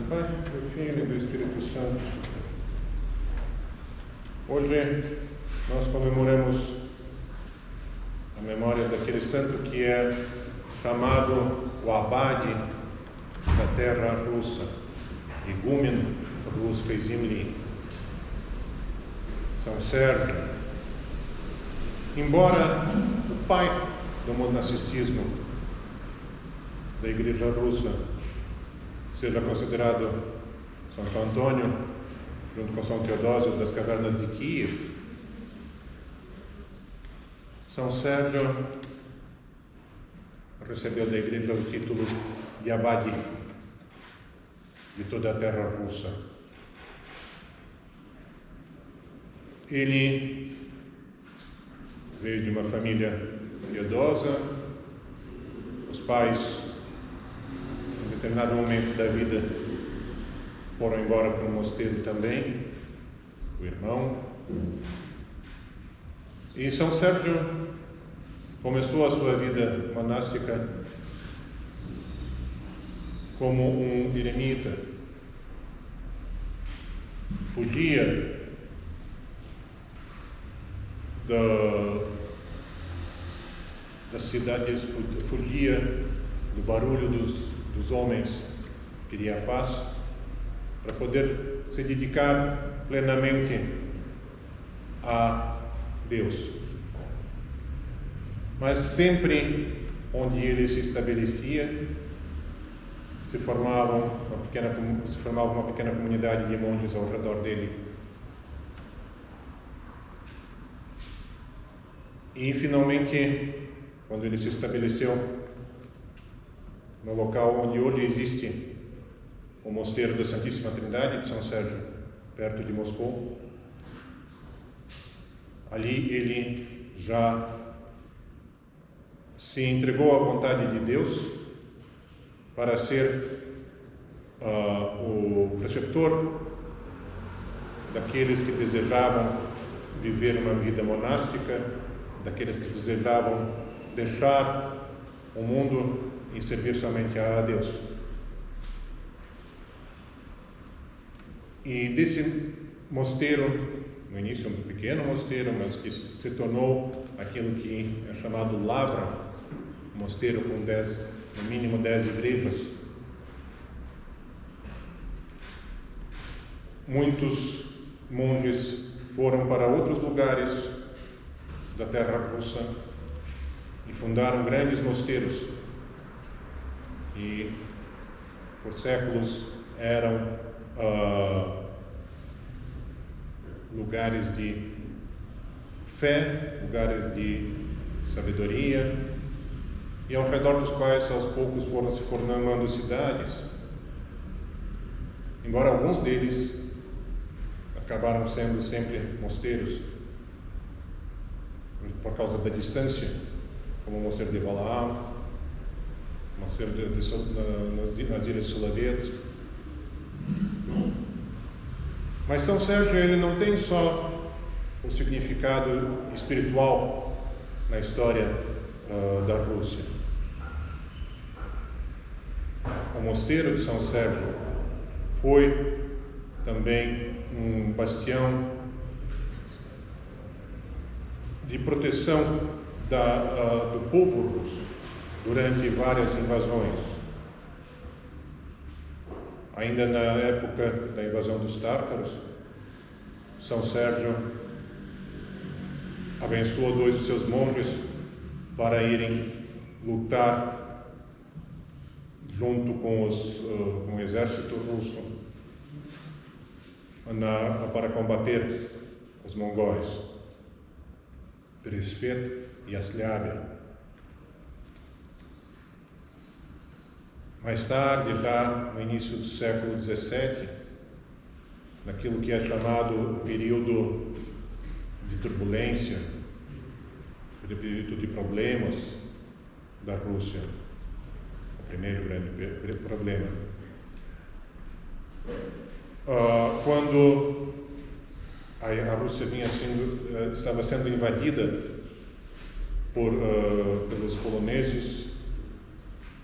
Pai, do Filho e do Espírito Santo. Hoje nós comemoramos a memória daquele santo que é chamado o Abade da terra russa, igúmeno Russkai Земли, São Sérgio. Embora o pai do monasticismo da Igreja Russa seja considerado Santo Antônio, junto com São Teodósio das Cavernas de Kiev, São Sérgio recebeu da Igreja o título de Abade de toda a terra russa. Ele veio de uma família piedosa. Os pais, em determinado momento da vida, foram embora para um mosteiro também, o irmão. E São Sérgio começou a sua vida monástica como um eremita. Fugia das cidades, fugia do barulho dos homens, queria a paz, para poder se dedicar plenamente a Deus. Mas sempre onde ele se estabelecia, se formava uma pequena comunidade de monges ao redor dele. E finalmente, quando ele se estabeleceu no local onde hoje existe o Mosteiro da Santíssima Trindade de São Sérgio, perto de Moscou, ali ele já se entregou à vontade de Deus para ser o preceptor daqueles que desejavam viver uma vida monástica, daqueles que desejavam deixar o mundo e servir somente a Deus. E desse mosteiro, no início um pequeno mosteiro, mas que se tornou aquilo que é chamado Lavra, um mosteiro com no mínimo 10 igrejas. Muitos monges foram para outros lugares da terra russa e fundaram grandes mosteiros que por séculos eram lugares de fé, lugares de sabedoria, e ao redor dos quais aos poucos foram se formando cidades, embora alguns deles acabaram sendo sempre mosteiros por causa da distância, como o mosteiro de Valaam, o mosteiro nas Ilhas Solovetsky. Mas São Sérgio, ele não tem só o significado espiritual na história da Rússia. O mosteiro de São Sérgio foi também um bastião de proteção do povo russo durante várias invasões. Ainda na época da invasão dos tártaros, São Sérgio abençoou 2 dos seus monges para irem lutar junto com o exército russo para combater os mongóis, Peresvet e Asliabe. Mais tarde, já no início do século XVII, naquilo que é chamado período de turbulência, período de problemas da Rússia, o primeiro grande problema, quando a Rússia estava sendo invadida pelos poloneses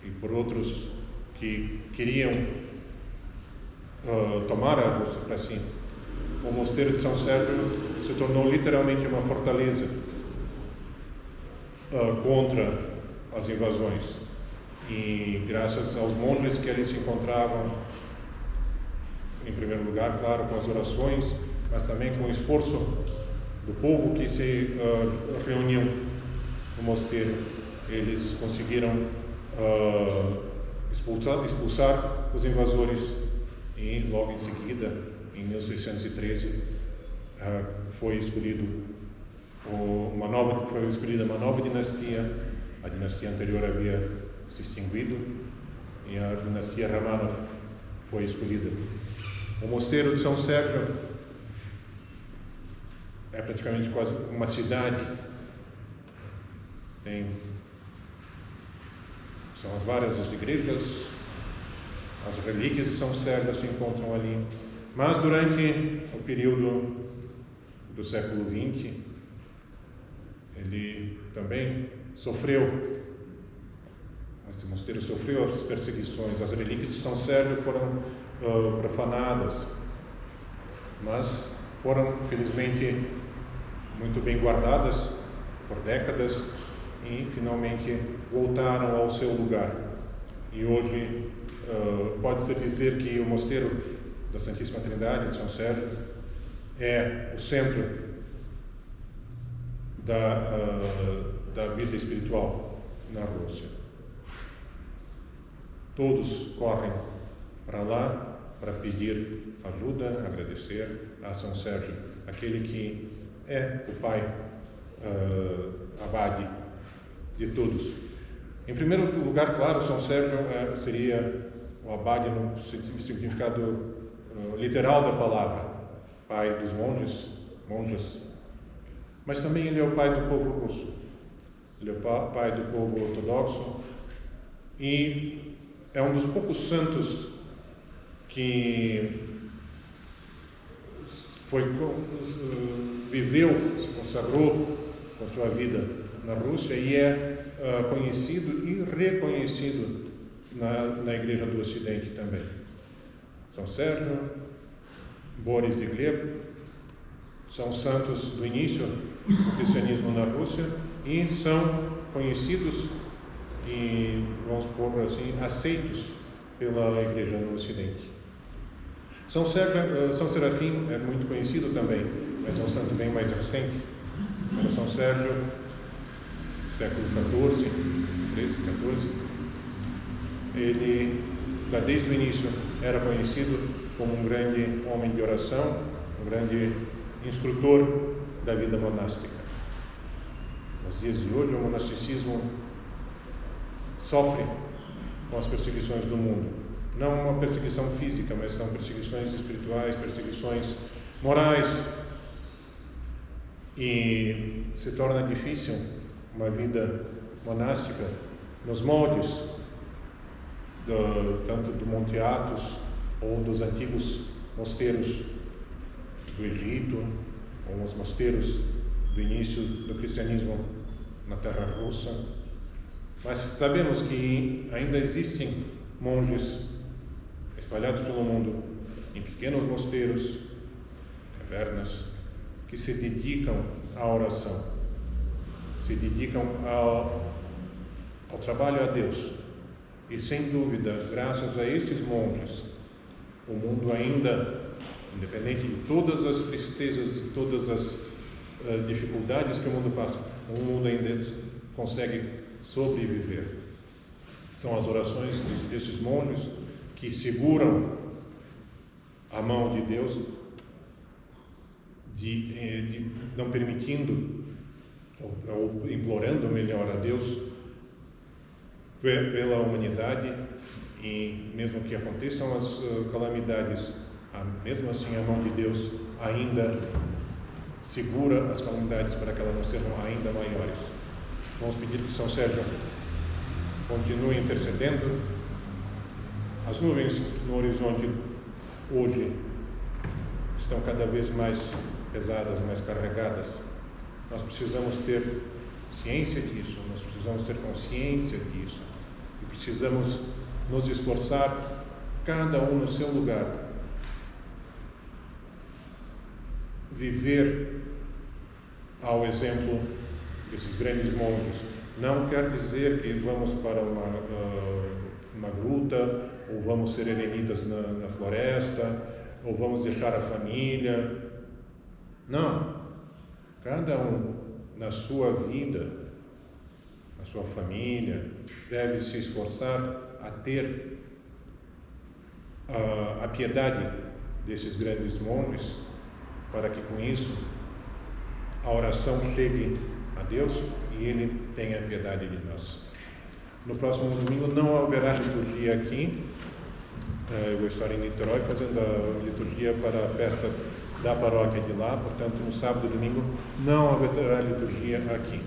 e por outros que queriam tomar a Rússia para si, o mosteiro de São Sérgio se tornou literalmente uma fortaleza contra as invasões. E graças aos monges que ali se encontravam, em primeiro lugar, claro, com as orações, mas também com o esforço do povo que se reuniu no mosteiro, eles conseguiram expulsar os invasores, e logo em seguida, em 1613, foi escolhida uma nova dinastia. A dinastia anterior havia se extinguido e a dinastia Romanov foi escolhida. O mosteiro de São Sérgio é praticamente quase uma cidade. São as várias igrejas, as relíquias de São Sérgio se encontram ali. Mas durante o período do século XX, ele também esse mosteiro sofreu as perseguições. As relíquias de São Sérgio foram profanadas, mas foram, felizmente, muito bem guardadas por décadas e finalmente voltaram ao seu lugar. E hoje pode-se dizer que o mosteiro da Santíssima Trindade de São Sérgio é o centro da vida espiritual na Rússia. Todos correm para lá para pedir ajuda, agradecer a São Sérgio, aquele que é o pai abade de todos. Em primeiro lugar, claro, São Sérgio seria o abade no significado literal da palavra, pai dos monges, mas também ele é o pai do povo russo, ele é o pai do povo ortodoxo e é um dos poucos santos que viveu, se consagrou com sua vida na Rússia e é conhecido e reconhecido na Igreja do Ocidente também. São Sérgio, Boris e Gleb são santos do início do cristianismo na Rússia e são conhecidos e, vamos pôr assim, aceitos pela Igreja no Ocidente. São Serafim é muito conhecido também, mas é um santo bem mais recente. São Sérgio, século XIV, 13, 14, ele, já desde o início, era conhecido como um grande homem de oração, um grande instrutor da vida monástica. Nos dias de hoje, o monasticismo sofre com as perseguições do mundo. Não uma perseguição física, mas são perseguições espirituais, perseguições morais. E se torna difícil uma vida monástica nos moldes tanto do Monte Athos ou dos antigos mosteiros do Egito, ou os mosteiros do início do cristianismo na terra russa. Mas sabemos que ainda existem monges espalhados pelo mundo, em pequenos mosteiros, cavernas, que se dedicam à oração, se dedicam ao trabalho a Deus. E sem dúvida, graças a esses monges, o mundo ainda, independente de todas as tristezas, de todas as dificuldades que o mundo passa, o mundo ainda consegue sobreviver. São as orações desses monges que seguram a mão de Deus, de não permitindo, ou implorando melhor a Deus pela humanidade, e mesmo que aconteçam as calamidades, mesmo assim a mão de Deus ainda segura as calamidades para que elas não sejam ainda maiores. Vamos pedir que São Sérgio continue intercedendo. As nuvens no horizonte hoje estão cada vez mais pesadas, mais carregadas. Nós precisamos ter ciência disso, nós precisamos ter consciência disso e precisamos nos esforçar, cada um no seu lugar, viver ao exemplo desses grandes monges. Não quer dizer que vamos para uma gruta, ou vamos ser eremitas na floresta, ou vamos deixar a família. Não. Cada um, na sua vida, na sua família, deve se esforçar a ter a piedade desses grandes monges, para que com isso a oração chegue a Deus e Ele tenha piedade de nós. No próximo domingo não haverá liturgia aqui. Eu vou estar em Niterói fazendo a liturgia para a festa da paróquia de lá, portanto no sábado e domingo não haverá liturgia aqui.